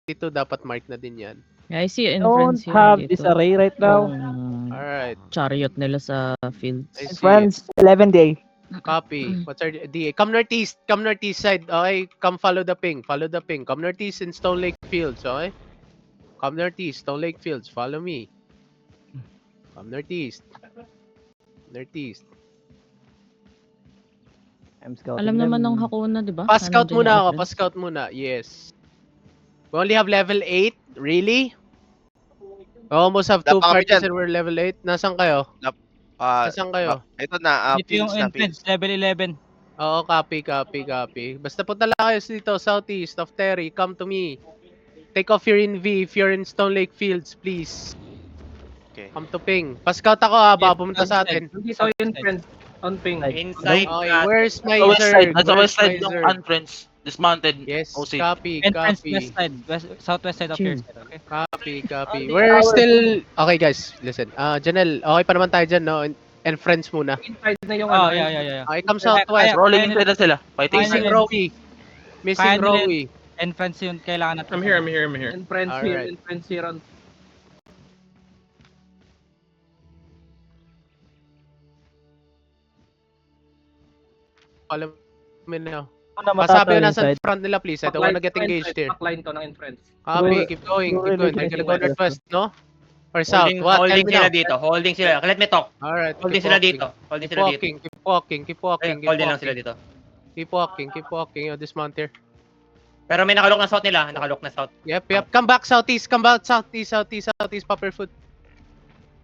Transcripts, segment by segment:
Dito dapat mark na din yan. Yeah, I see Don't inference yun have dito. disarray right now. Alright. Chariot nila sa fields. I see. Friends, 11 day. Copy. What's our DA? Come northeast side. Okay, come follow the ping. Follow the ping. Come northeast in Stone Lake Fields. Okay. Come northeast, Stone Lake Fields. Follow me. Come northeast. Northeast. I'm scouting Alam them. naman ng Hakuna, di ba? Pa-scout Nandun muna yung ako. entrance. Pa-scout muna. Yes. We only have level 8. Really? We almost have 2 Dapa kami parties dyan. and we're level 8. Nasaan kayo? Nasaan kayo? Ito na, Dito yung Fields na, entrance, Fields. level 11. Oo, copy. Basta punta lang kayo dito, southeast of Terry. Come to me. Take off your NV if you're in Stone Lake Fields, please. Okay. Come to ping. Pa-scout ako baka pumunta sa atin. Hindi so yun, friend. On ping. Inside, Okay, where's my sa west side, Zerg? nasa Where's west side my ng Zerg? Unfriends, dismounted. Yes, OC. copy. Entrance west side, southwest side of your side, okay? Copy. We're still... Okay guys, listen. Janelle, okay pa naman tayo dyan, no? And friends muna. Inside na yung Oh, yeah. Okay, come southwest. Rolling inside na sila, fighting Kaya Missing nila- Rowie. Missing Kaya nila- Rowie. Entrance yun, kailangan natin. I'm here. In friends here, Alright. in friends here on. Alam mo na. Ano Pasabi matataw yun nasa inside? front nila, please. I don't wanna get engaged here. Backline to ng in friends. Copy, keep going. They're gonna go northwest, no? Or south? Holding, What? holding Tell me sila now. dito. Holding sila. Let me talk. Alright, Holding keep sila walking. dito. Holding Keep sila dito. walking, keep walking, keep walking, keep Holding lang sila walking. dito. Keep walking. Yo, dismount here. Pero may nakalok na south nila. Nakalok na south. Yep. Come back southeast. Come back southeast. Popper foot.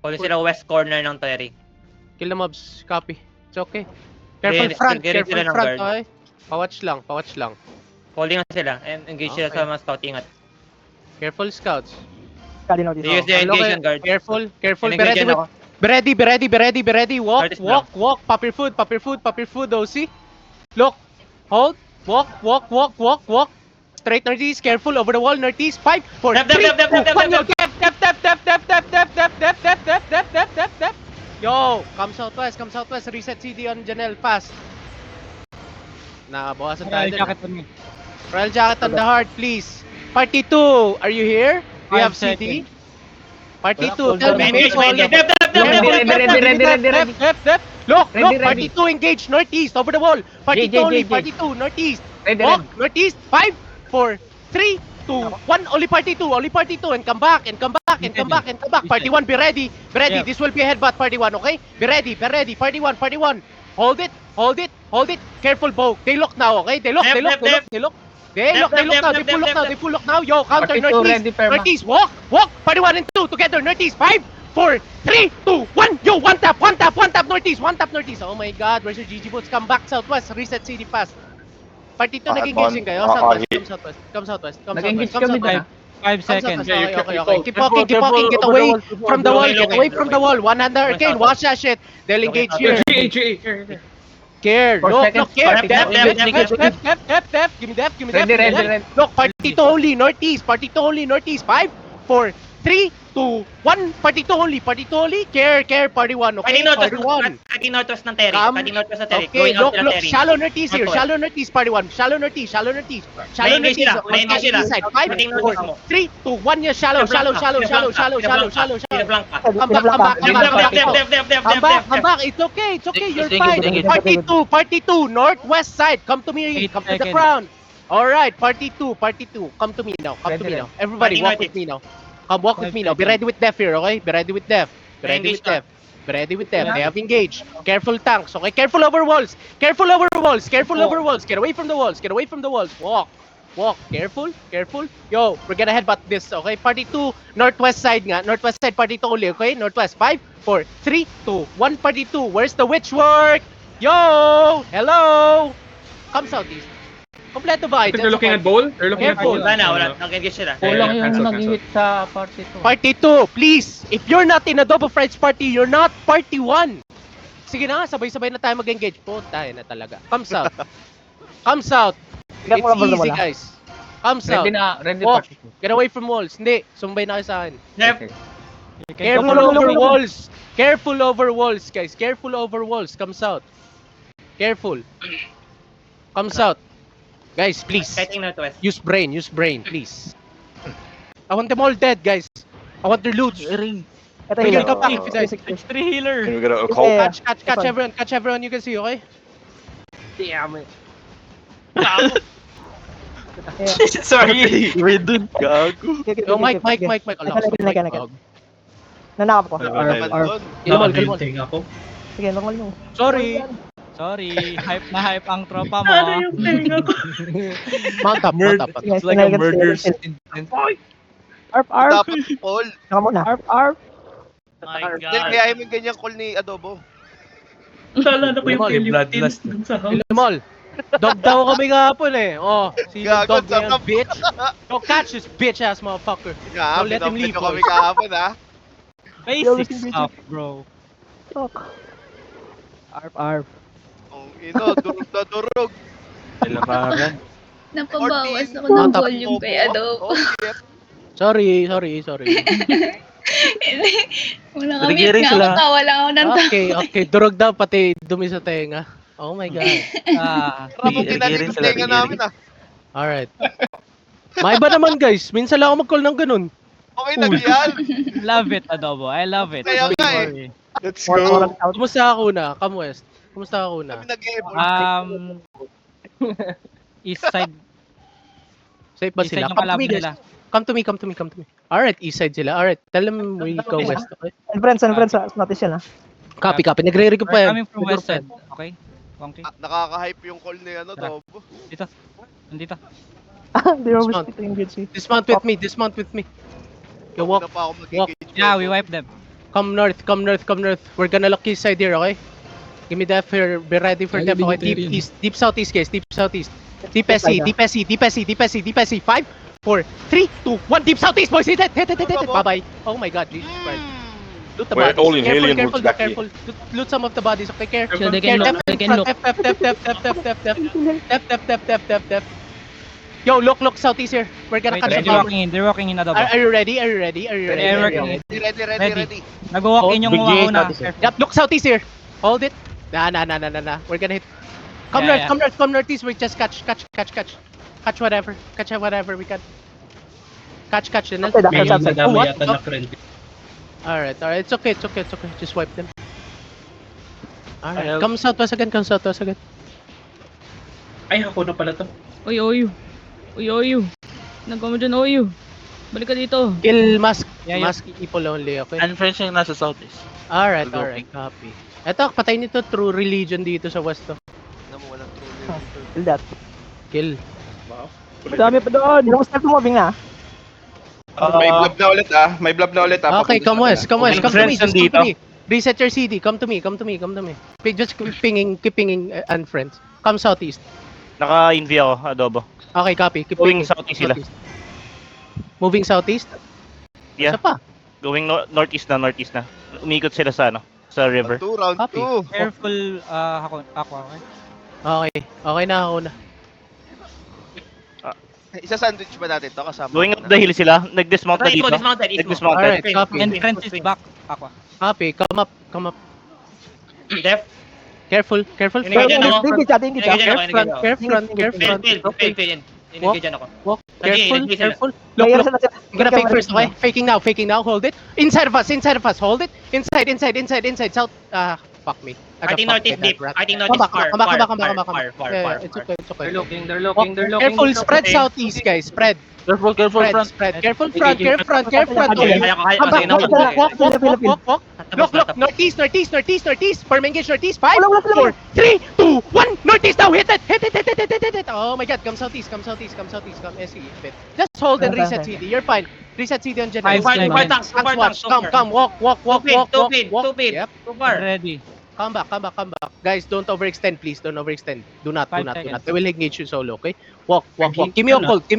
Holding sila west corner ng Terry. Kill the mobs. Copy. It's okay. Careful Ganyan- front. ganyan Careful sila ng front, guard. okay? Pawatch lang. Holding lang sila. And engage sila Okay. sa mga scout. Ingat. Careful scouts. Kalinaw dito. They use the Hello, engagement guard. Careful. In-engage yan ako. Be ready. Walk. Artist block. Pop your food, OC. Look. Hold. Walk. Straight northeast. Careful. Over the wall. Northeast. 5, 4, Dep. 3, 2, 1. Dep. Yo, come southwest. Reset CD on Janelle. Fast. Nakabawasan tayo Royal dun. jacket on me. Royal jacket on the heart, please. Party 2, are you here? We have 5 CD. seconds. Party 2, tell me. Engage, make all engage. of- Ready. Dep. Look, Ready. Party 2 engage northeast over the wall. Party 2 only, Party 2 northeast. Walk northeast. 5, 4, 3, 2, 1. Only Party 2, and come back. Party 1, be ready. Yeah. This will be a headbutt. Party 1, okay? Be ready. Party 1. Hold it. Careful, Bo. They look now, okay? They look. They full look now. Yo, counter Party 2 northeast. ready, Perma. Northeast, walk. Party 1 and 2 together. Northeast, 5, 4, 3, 2, 1. Yo, one tap northeast. Oh my God, where's your GG boots? Come back southwest. Reset CD fast. Party 2 nag-engaging kayo. Come southwest. Nag-engage kami na. 5 seconds. Okay. Keep walking. Get away from the wall. 100 arcane. Watch that shit. They'll engage here. Care. Look. Care. Def. Give me def. Ready. Look, Party 2 only. Northeast. 5, 4, 3, 2, 1. Party 2 only. Care. Party 1. Okay. Party 1. Cutting northwest ng Terry. Come. Cutting northwest ng Terry. Okay, Going out look. sila Terry. Shallow northeast here. Northwest. Shallow northeast, Party 1. Shallow northeast. May-engage sila. May-engage sila. 5, Cutting 4, northwest mo. 3, 2, 1. Yes, shallow. Pinablank ka. Come back. Def. Come back. It's okay. You're Engage, fine. engage. Party 2, northwest side. Come to me. 8 Come to the seconds. crown. All right, Party 2. Come to me now. Everybody, Party walk northeast. with me now. Come walk with me now. Be ready with Def here, okay? Be ready with Def. Engage na. They have engaged. Careful tanks, okay? Careful over walls. Get away from the walls. Walk. Careful. Yo, we're gonna headbutt this, okay? Party 2, northwest side nga. Northwest side, Party 2 only, okay? Northwest, 5, 4, 3, 2, 1. Party 2. Where's the witch work? Yo! Hello! Come southeast. Kompleto ba? They're looking at bowl? They're looking at Careful. bowl. Wala. Nag-engage sila. Kulang yung nag-hit sa party 2. Party 2, please! If you're not in Adobo Friends Party, you're not Party 1! Sige na, sabay-sabay na tayo mag-engage. Puta, na talaga. Come south. It's easy, guys. Come south. Ready Walk. party. Get away from walls. Hindi, sumbay na kayo sa akin. Def. Careful over walls. Guys. Careful over walls. Come south. Careful. Come south. Guys, please. Cutting northwest. Use brain, please. I want them all dead, guys. I want their loot. Ring. Ito Bigyan healer. ka back if you die. Three healer. Can we get a Yeah, call? yeah. Catch everyone you can see, okay? Damn it. Sorry. We're done. Gago. Yo, Mike. Alakas Naka. mo, Mike. Nanakap ko. Kilmol. Sige, normal mo. Sorry. Sorry, hype na hype ang tropa mo. Mount up. Sige, It's like a sinagad murder sila. scene. Arp, arp. Dapat call. Saka muna. Arp, arp. My Hindi, God. kaya yung ganyan call ni Adobo. Naalala ko yung Kilmol, Philip bloodlust. Tins dun sa house. Kilmol. Dog daw kami kahapon eh. Oh, si Gago, dog na yan, sarap. bitch. Go catch this bitch ass motherfucker. Nga, Don't let him pinapit leave, ko kami boys. kahapon ha. Basic stuff, bro. Tok. Arp, arp. Ang ino, durog na durog. Kailangan. Napabawas ako Mount ng up. volume kay Adobo. Oh, shit. Sorry. Hindi. Wala kami. Nagigiring Nga sila. ako, tawa lang ako ng tawa. Okay. Durog daw pati dumi sa tenga. Oh my god. Rapang Sige, tinalikod sila, tenga sige. namin ah. Alright. May iba naman guys. Minsan lang ako mag-call ng ganun. Okay lang yan. Love it, Adobo. I love it. Kaya nga eh. Sorry. Let's More go. oras out. Kumusta ako na? Come west. Kumusta ako na? Kami nag-e-evolve. East side. Safe ba East side sila? yung kalaban guys. nila. Come to me. Alright, east side sila. Alright, tell them we go west, okay? And friends, notice yan, ha? Copy. Nagre-recruit pa We're yan. coming from west side. Okay? Wonky. Nakaka-hype yung call ni ano, Tara. Dobo. Nandito. Hindi mo Dismount. gusto yung good Dismount with me. Yo, Una walk. pa ako mag-engage. Yeah, we wipe them. Come north. We're gonna look east side here, okay? Give me def here. Be ready for def, okay? Deep east. Deep southeast, guys. Deep southeast. Deep SC. 5, 4, 3, 2, 1. Deep southeast, boys. Hit it. Bye-bye. Oh my god, Jesus Christ. Loot the We're bodies. all in alien Careful, roots back here. careful. Loot some of the bodies, okay? Careful. So they can look. They can look. Def. Yo, look, southeast here. We're gonna Wait, catch they're them. walking in. They're walking in, Adobo. Are you ready? They're working in. Ready. Nag-walk in yung Big mga J, una. status eh. Yep, look southeast here. Hold it. Nah. We're gonna hit. Come Yeah, north, come northeast. We just catch. Catch whatever we can. Catch. And then. May Sa Oh, dami what? yata na friend. Alright. It's okay. Just wipe them. Alright. I'll- Come southwest again. Ay, ako na pala to. Oyu. Nagawa mo dyan, Oyu. Balik ka dito. Kill mask. Yeah. Mask people only, okay? Unfriends yung nasa southeast. Alright. Okay. Copy. Eto, patay nito True Religion dito sa west to. Walang true. Kill that. Kill. Madami pa doon. Yung start moving na. May blob na ulit ah. Okay, come west. Come to me. friends Just come nandito. to me. Reset your CD. Come to me. Just keep pinging unfriends. Come southeast. Naka-envy ako, Adobo. Okay, copy. Keep Going pinging. southeast sila. Moving southeast? Yeah. Isa pa. Going northeast na. Umikot sila sa river. Round Copy. 2. Careful, ako, okay? Okay na ako na. Isa sandwich ba natin to kasama? Going ko up na? the hill sila. Nag-dismount na dito. Dismounted. Nag-dismounted. Alright, copy. And friends is back. Aqua. Copy. Come up. Def. Careful. Inigay dyan ako. Tingin siya. Carefront. Field. Inigay dyan ako. Walk. Lagi, Careful. Player Look. sila sila. I'm gonna fake first, okay? Faking now. Hold it. Inside of us. Hold it. Inside. South. Fuck me. I think north is deep. I think north Come is back. far. Yeah, it's okay. They're looking. Careful, spread southeast, guys. Spread. Careful front. Careful front. Walk. Look. Northeast. Firm engage northeast. 5, 4, 3, 2, 1. Northeast now. Hit it. Oh my god. Come southeast. Come SE. Bit. Just hold and reset CD. You're fine. Reset CD on general. Five tanks. Watch. Come. Walk. Two feet. Yep. Too far. Ready. Come back. Guys, don't overextend, please. Don't overextend. Do not. 5 seconds. They will engage you solo, okay? Walk. Give me a cult. I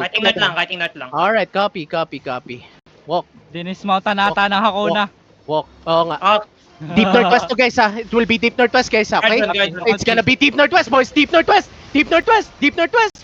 think not lang. Alright, copy. Walk. Dinismountan nata ng Hakuna. Oo nga. Ah, Deep northwest to guys ha. It will be deep northwest guys ha, okay? Guys, It's gonna be deep northwest boys. Deep northwest.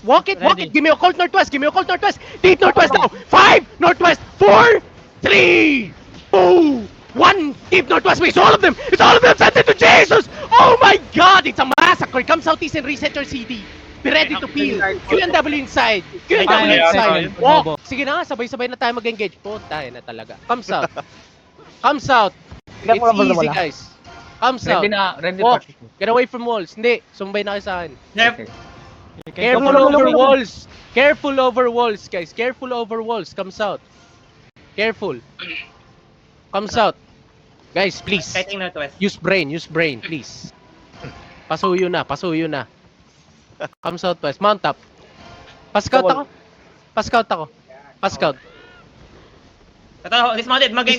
Walk it. Ready. Give me a cult northwest. Deep northwest now. 5 northwest. 4, 3, 2, 1. Deep northwest. It's all of them. Send it to Jesus. Oh my God. It's a massacre. Come southeast and reset your CD. Be ready to peel. QNW inside. QNW Five inside. seconds. Walk. Bobo. Sige na nga, sabay-sabay na tayo mag-engage. Puta na talaga. Comes out. Comes out. Bigyan It's mo lang easy, wala. guys. Comes out. Walk. Get away from walls. Hindi. Sumbay na kayo sa akin. Careful over walls. Careful over walls, guys. Careful over walls. Comes out. Careful. Comes out. Guys, please. Kiting northwest. Use brain, please. Pasuyo na. Come southwest, mount up. Pascout ako. Pascout. Ito, dismounted. Mag-engage.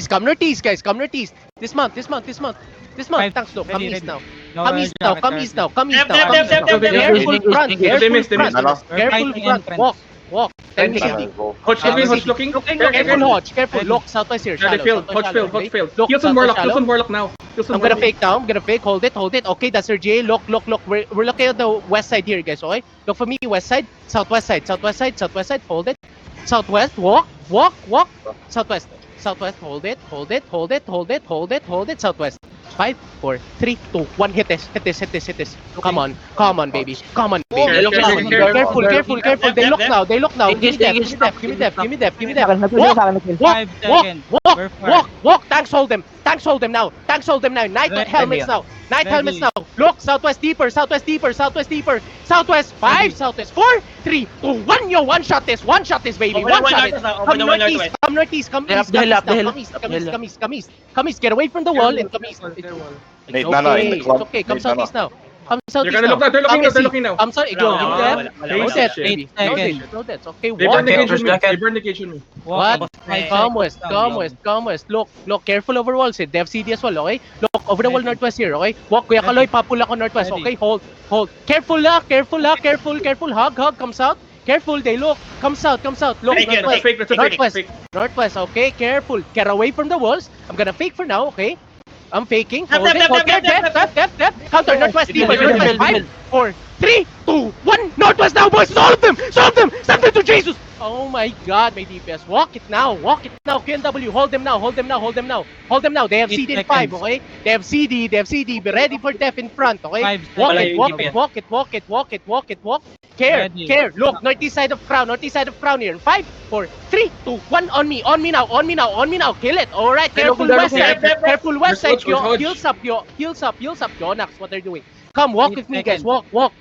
Come northeast, guys. Come northeast. Dismount. Five. Thanks, no. Come Ready, east now. No, Come east now. Dep. Careful front. We're Careful fighting front. entrance. Walk. Tell me CD. Hodge looking. Careful, Hodge. Careful. Lock southwest here. Hodge Shallow. failed. Look, Kill some southwest shallow. Morlock now. I'm gonna fake now. Hold it. Okay, that's your GA. Look. We're looking at the west side here, guys. Okay. Look for me. West side. Southwest side. Hold it. Southwest. Walk. Southwest. Hold it. Southwest. 5, 4, 3, 2, 1. Hit this. Come on, baby. Careful. They look now. Give me depth. Walk. 5 seconds. We're far. Walk. Tanks hold them now. Night helmets now. Ready. Look, southwest deeper. Southwest 5, southwest 4, 3, 2, 1. Yo, one shot this, baby. Open the one northwest. Come northeast. Come east. Get away from the wall and come east. Nate Nana in the club. It's okay. Come Nate Nana. southeast now. Come southeast They're now. looking now. I'm sorry. Go. Wala. No death, baby. 8 seconds. No death. Okay, They walk. burn the cage on me. What? Walk. Come west. Look, careful over walls. They have CD as well, okay? Look, over the wall northwest here, okay? Walk, Kuya Kaloy, papul ako northwest, Ready. okay? Hold. Careful. Hug, comes out. Careful, they look. Comes out. Look, Fake it, northwest. That's a fake. Northwest, okay? Careful. Get away from the walls. I'm gonna fake for now, okay? I'm faking. Tap, Hold it. tap, Hold tap, it. tap, Tap. Counter, northwest, deeper. Defend, Northwest, defend, 5, 4, 3, 2, 1. Northwest now, boys. Solve them. Send them to Jesus. Oh my God, my DPS. Walk it now. QNW, hold them now. They have 8 CD in seconds. 5, okay? They have CD. Be ready for death in front, okay? 5 Walk seconds. it. Care. Look, northeast side of crown here. 5, 4, 3, 2, 1. On me now. Kill it. All right. Careful west side. Heals up, yo. Yonax, what they're doing. Come, walk 8 with me, guys. seconds. Walk.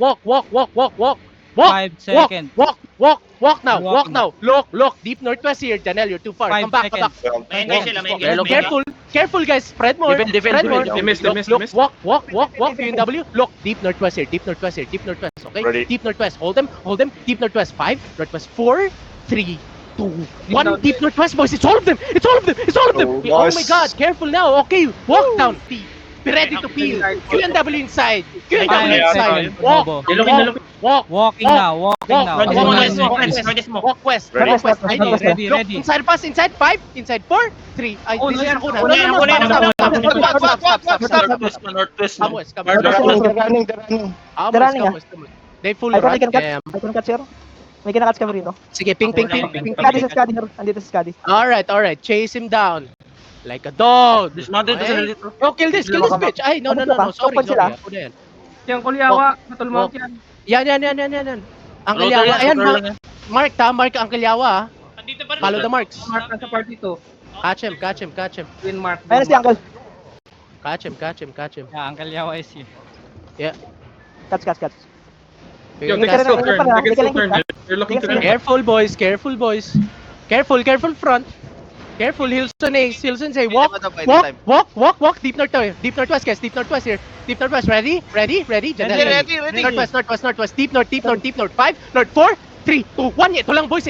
5 seconds. Walk now. Walk now. Look. Deep northwest here. Janelle, you're too far. 5 Come back. seconds. Careful, guys. Spread more. Spread more. They missed. Walk. QNW. Look, deep northwest here. Okay. Ready. Deep northwest. Hold them. Deep northwest 5. Northwest 4, 3, 2, 1. Deep northwest, boys. It's all of them. Oh, Oh nice. my God. Careful now. Okay. Walk down. Be ready to peel. QNW inside. Walk. Walking now. Walk west. Ready. Ready. Look, inside 5, inside 4, 3. Ay, this is ako na. No. Come west. They're running. They full I run. can Yeah. catch here. May kinakatch kami rito. Sige, ping. Skadi sa Skadi. Andito si Skadi. Alright. Chase him down. Like a dog. Okay? Oh, kill this bitch. Ay, no. Sorry. Open sila. Ako na yan. Yung Kulyawa, natulmount yan. Yan. Ang Kalyawa. Ayan, Mark ang Kalyawa. Follow the marks. Mark nasa party to. Catch him. Twin Mark. Ayun si Uncle. Catch him. Yeah, Uncle Yawa is here. Catch. Yo, they can still turn. They're looking to turn. Careful, boys. Careful front. Careful, Hilson say, walk. Deep northwest, guys. Deep northwest here. Ready? Janelle, Ready. Northwest. Deep north. 5, north 4, 3, 2, 1. Ito lang, boys.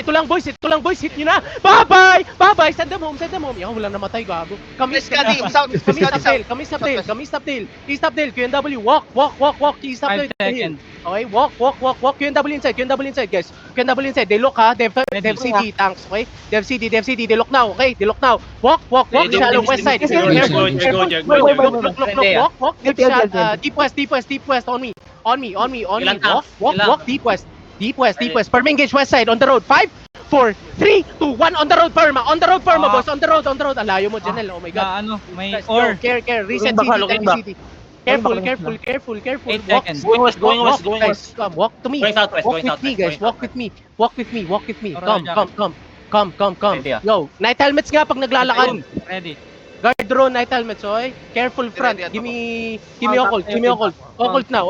Hit nyo na. Bye-bye. Send them home. Yaw, wala namatay, gago. Kamis Skadi, south. Kamis Tapdale. East Tapdale. QNW, walk. East 5 Tapdale. seconds. Okay, walk. QNW inside, guys. QNW inside. They look, ha. They have CD tanks, okay? They have CD. They look now, okay? Walk. Shallow west side. You're good. Walk. Deep west. On me. Walk. Deep west. Perma engage west side. On the road. 5, 4, 3, 2, 1. On the road, Perma, boys. On the road. Alayo mo, Janelle. Oh my God. May Guys, or. Care. Reset CD. Careful, Ayun, careful, careful, careful. 8 Walk, seconds. Going west, going west, walk, going guys. west. Come, walk to me. Going southwest, Walk going with me, southwest, guys. going Walk with me. Walk with me. Walk with me. Alright, Come. Yo, night helmets nga pag naglalakad. Ready. Guard drone, night helmets, okay? Careful front. Ready, Give me occult. Give me occult. Occult now.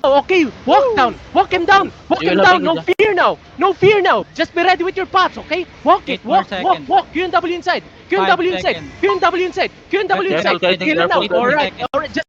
Oh, okay, walk down. Walk him down. Walk him down. No fear now. No fear now. Just be ready with your pots, okay? Walk it. 8 more Walk. seconds. QNW inside. 5 QNW inside. seconds. QNW inside. QNW inside. Careful, Kill him now. careful. Alright. Seconds. Alright. Just